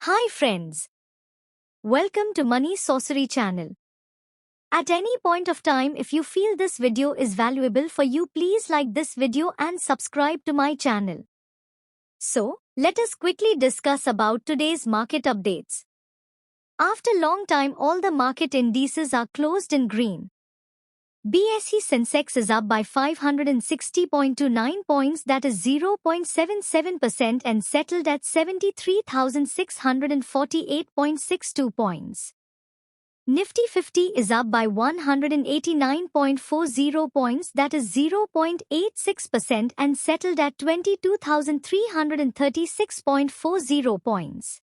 Hi friends. Welcome to Money Sorcery channel. At any point of time, if you feel this video is valuable for you, please like this video and subscribe to my channel. So, let us quickly discuss about today's market updates. After long time, all the market indices are closed in green. BSE Sensex is up by 560.29 points, that is 0.77%, and settled at 73,648.62 points. Nifty 50 is up by 189.40 points, that is 0.86%, and settled at 22,336.40 points.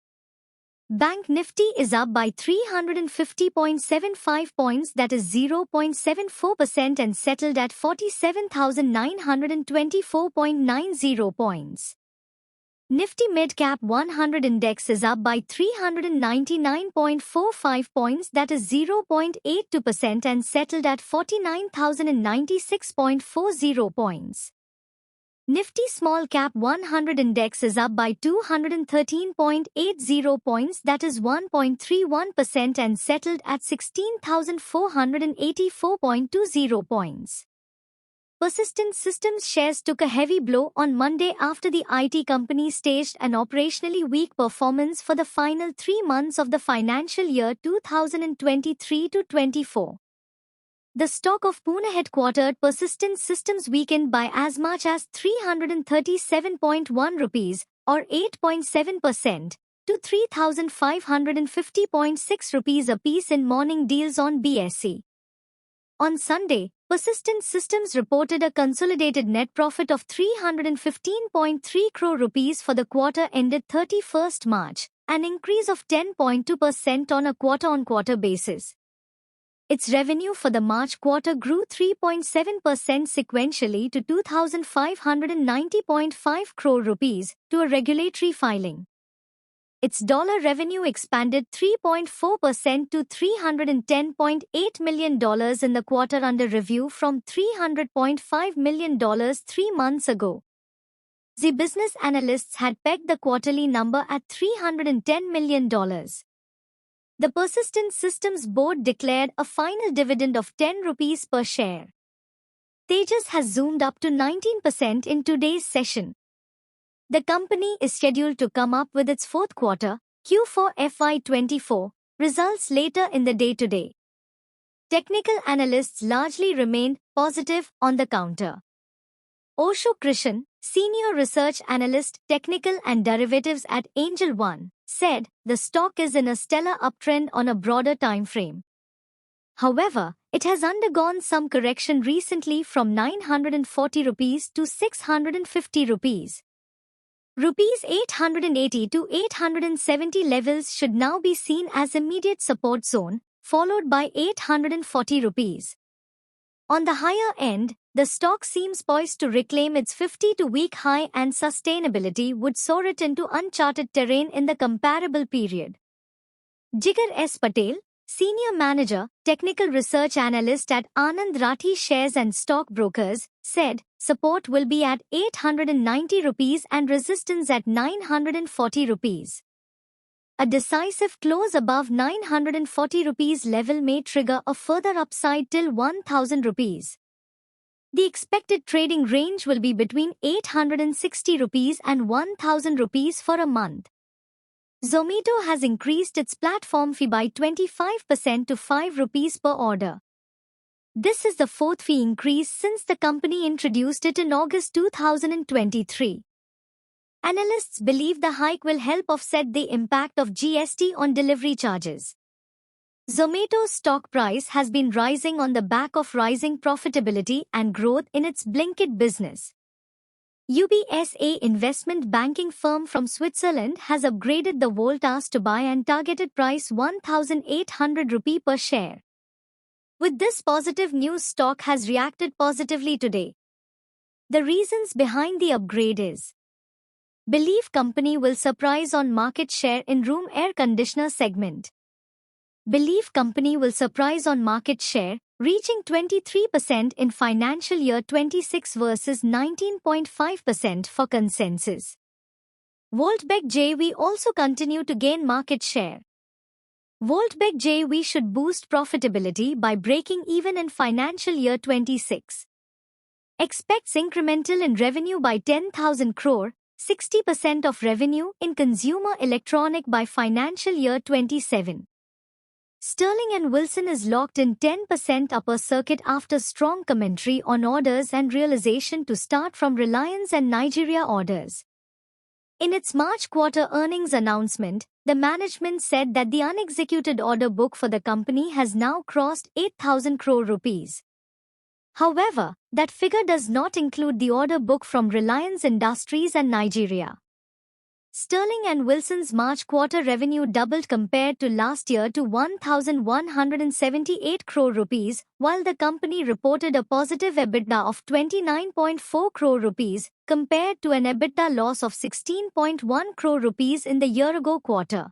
Bank Nifty is up by 350.75 points, that is 0.74%, and settled at 47,924.90 points. Nifty Midcap 100 Index is up by 399.45 points, that is 0.82%, and settled at 49,096.40 points. Nifty Small Cap 100 Index is up by 213.80 points, that is 1.31%, and settled at 16,484.20 points. Persistent Systems shares took a heavy blow on Monday after the IT company staged an operationally weak performance for the final 3 months of the financial year 2023-24. The stock of Pune-headquartered Persistent Systems weakened by as much as 337.1 rupees, or 8.7%, to 3,550.6 rupees apiece in morning deals on BSE. On Sunday, Persistent Systems reported a consolidated net profit of 315.3 crore rupees for the quarter ended 31st March, an increase of 10.2% on a quarter-on-quarter basis. Its revenue for the March quarter grew 3.7% sequentially to 2,590.5 crore rupees to a regulatory filing. Its dollar revenue expanded 3.4% to $310.8 million in the quarter under review from $300.5 million 3 months ago. The business analysts had pegged the quarterly number at $310 million. The Persistent Systems board declared a final dividend of 10 rupees per share. Tejas has zoomed up to 19% in today's session. The company is scheduled to come up with its fourth quarter, Q4 FY24, results later in the day today. Technical analysts largely remained positive on the counter. Oshu Krishan, Senior Research Analyst, Technical and Derivatives at Angel One, said the stock is in a stellar uptrend on a broader time frame. However, it has undergone some correction recently from 940 rupees to 650 rupees. Rupees 880 to 870 levels should now be seen as immediate support zone, followed by 840 rupees. On the higher end, the stock seems poised to reclaim its 52-week high, and sustainability would soar it into uncharted terrain in the comparable period. Jigar S. Patel, Senior Manager, Technical Research Analyst at Anand Rathi Shares and Stock Brokers, said support will be at 890 rupees and resistance at 940 rupees. A decisive close above 940 rupees level may trigger a further upside till 1000 rupees. The expected trading range will be between 860 rupees and 1000 rupees for a month. Zomato has increased its platform fee by 25% to 5 rupees per order. This is the fourth fee increase since the company introduced it in August 2023. Analysts believe the hike will help offset the impact of GST on delivery charges. Zomato's stock price has been rising on the back of rising profitability and growth in its Blinkit business. UBS, a investment banking firm from Switzerland, has upgraded the Voltas to buy and targeted price 1,800 rupee per share. With this positive news, stock has reacted positively today. The reasons behind the upgrade is: believe company will surprise on market share in room air conditioner segment. Believe company will surprise on market share, reaching 23% in financial year 26 versus 19.5% for consensus. Voltbek JV also continue to gain market share. Voltbek JV should boost profitability by breaking even in financial year 26. Expects incremental in revenue by 10,000 crore, 60% of revenue in consumer electronic by financial year 27. Sterling and Wilson is locked in 10% upper circuit after strong commentary on orders and realization to start from Reliance and Nigeria orders. In its March quarter earnings announcement, the management said that the unexecuted order book for the company has now crossed 8,000 crore rupees. However, that figure does not include the order book from Reliance Industries and Nigeria. Sterling and Wilson's March quarter revenue doubled compared to last year to 1,178 crore rupees, while the company reported a positive EBITDA of 29.4 crore rupees compared to an EBITDA loss of 16.1 crore rupees in the year-ago quarter.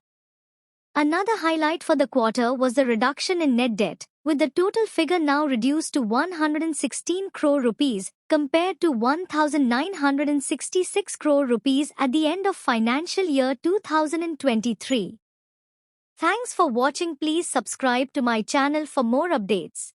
Another highlight for the quarter was the reduction in net debt, with the total figure now reduced to 116 crore rupees compared to 1,966 crore rupees at the end of financial year 2023. Thanks for watching. Please subscribe to my channel for more updates.